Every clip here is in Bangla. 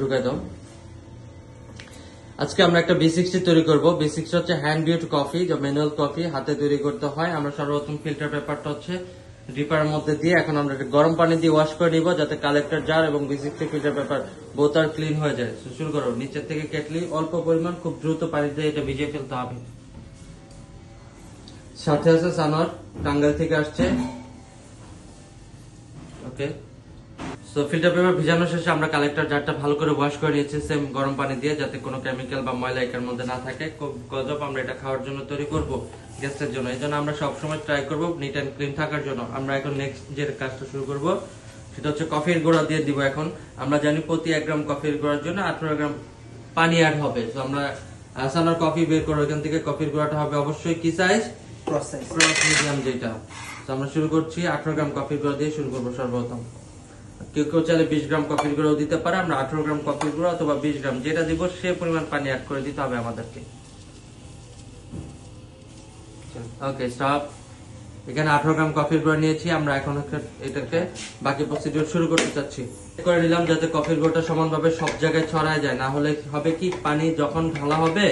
ঢুকাই দাও। আজকে আমরা একটা B60 তৈরি করব। B60 হচ্ছে হ্যান্ড ব্রিউড কফি, যা ম্যানুয়াল কফি, হাতে তৈরি করতে হয়। আমরা সর্বপ্রথম ফিল্টার পেপারটা হচ্ছে ড্রিপারের মধ্যে দিয়ে এখন আমরা গরম পানি দিয়ে ওয়াশ করে নিব, যাতে কালেক্টর জার এবং B60 ফিল্টার পেপার বোথ আর ক্লিন হয়ে যায়। শুরু করো। নিচের থেকে কেটলি অল্প পরিমাণ, খুব দ্রুত পানি দিয়ে এটা ভিজিয়ে ফেলতে হবে। সাথে আছে সানোয়ার, টাঙ্গাইল থেকে আসছে। ওকে, সো ফিল্টার পেপার ভিজানো শেষে আমরা কালেক্টর জারটা ভালো করে ওয়াশ করে নিয়েছি সেম গরম পানি দিয়ে, যাতে কোনো কেমিক্যাল বা ময়লা এর মধ্যে না থাকে। গজব আমরা এটা খাওয়ার জন্য তৈরি করব, গেস্টের জন্য। এই জন্য আমরা সবসময় ট্রাই করব নিট অ্যান্ড ক্লিন থাকার জন্য। আমরা এখন নেক্সট যে কাজটা শুরু করব সেটা হচ্ছে কফির গুঁড়া দিয়ে দিব। এখন আমরা জানি প্রতি 1 গ্রাম কফির গুঁড়ার জন্য 18 গ্রাম পানি অ্যাড হবে। তো আমরা আসানোর কফি বের করবো এখান থেকে। কফির গুঁড়াটা হবে অবশ্যই কি সাইজ? ক্রস মিডিয়াম যেটা। তো আমরা শুরু করছি 18 গ্রাম কফির গুঁড়া দিয়ে শুরু করবো সর্বপ্রথম। কেউ কেউ চাইলে 20 গ্রাম কফির গুঁড়াও দিতে পারে। আমরা 18 গ্রাম কফির গুঁড়া অথবা 20 গ্রাম যেটা দিব সে পরিমাণ পানি অ্যাড করে দিতে হবে আমাদেরকে। ওকে, স্টপ। এখানে 18 গ্রাম কফির গুঁড়া নিয়েছি আমরা। এখন এটাকে বাকি প্রসিডিউর শুরু করতে চাচ্ছি। করে নিলাম যাতে কফির গুঁড়াটা সমানভাবে সব জায়গায় ছড়ায় যায়, না হলে হবে কি পানি যখন ঢালা হবে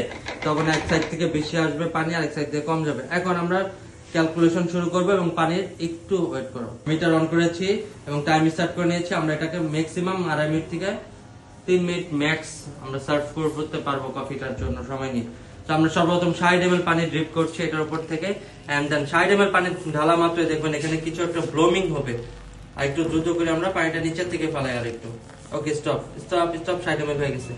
তখন এক সাইড থেকে বেশি আসবে পানি, আর এক সাইড থেকে কম যাবে। এখন আমরা ক্যালকুলেশন শুরু করবো এবং পানির একটু ওয়েট করো। মিটার অন করেছি এবং টাইম স্টার্ট করে নিয়েছি। আমরা এটাকে ম্যাক্সিমাম 2.5 মিনিট থেকে 3 মিনিট ম্যাক্স আমরা সার্ভ করতে পারবো কফিটার জন্য সময় নিয়ে। তো আমরা সর্বপ্রথম 60 ml পানি ড্রিপ করছি এটার উপর থেকে, এন্ড দেন 60 ml পানি ঢালা মাত্রই দেখবেন এখানে কিছু একটা ব্লোমিং হবে। আর একটু দ্রুত করে আমরা পানিটা নিচের থেকে ফেলাই আর একটু। ওকে, স্টপ স্টপ স্টপ। 60 ml হয়ে গেছে।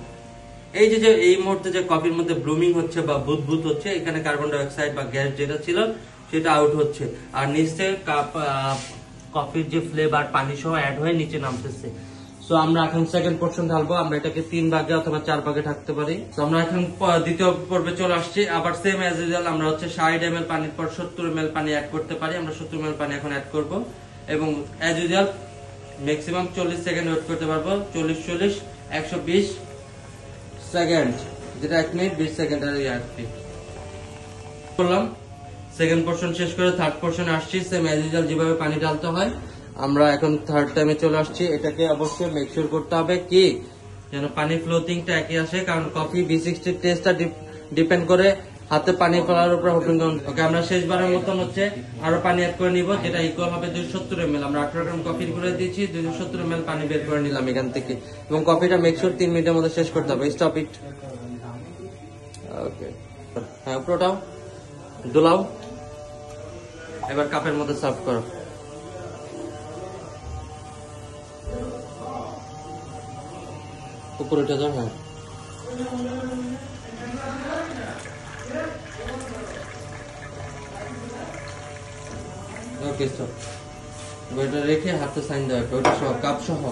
এই যে এই মুহূর্তে যে কফির মধ্যে ব্লুমিং হচ্ছে বা বুদবুদ হচ্ছে, এখানে কার্বন ডাই অক্সাইড বা গ্যাস যেটা ছিল সেটা আউট হচ্ছে, আর নিচে কফির যে ফ্লেভার পানি সহ অ্যাড হয়ে নিচে নামতেছে। সো আমরা এখন সেকেন্ড পোর্শন ঢালবো। আমরা এটাকে 3 ভাগে অথবা 4 ভাগে ঢাকতে পারি। তো আমরা এখন দ্বিতীয় পর্বে চলে আসছি। আবার সেম অ্যাজ ইউজুয়াল আমরা হচ্ছে 60 ml পানির পর 70 ml পানি অ্যাড করতে পারি। আমরা 70 ml পানি এখন অ্যাড করব এবং as usual maximum 40 second wait করতে পারবো। 40 120 সেকেন্ড, যেটা 1 মিনিট 20 সেকেন্ড আর করলাম। সেকেন্ড পোর্শন শেষ করে থার্ড পোর্শনে আসছি। সেম অ্যাজ ইউজুয়াল যেভাবে পানি ঢালতে হয় আমরা এখন থার্ড টাইমে চলে আসছি। এটাকে অবশ্যই মেক শিওর করতে হবে কি যেন পানি ফ্লোটিংটা একই আসে, কারণ কফি B60 টেস্টটা ডিপেন্ড করে হাতে পানি ফেলার উপর। ওকে, আমরা শেষবারের মতন হচ্ছে আরো পানি অ্যাড করে নিব, যেটা ইকুয়াল হবে 270 ml। আমরা 18 গ্রাম কফির গুঁড়া দিয়েছি, 270 ml পানি বের করে নিলাম এখান থেকে। এবং কফিটা মেক শিওর 3 মিনিটের মধ্যে শেষ করতে হবে। Stop it. ওকে, হ্যাঁ, উপরটাও দোলাও। এবার কাপের মধ্যে সার্ভ করো। উপরেটা যাও। হ্যাঁ, ওকে, স্টপ। ওইটা রেখে হাতে সাইন দেওয়া, ওইটা সহ কাপ সহ।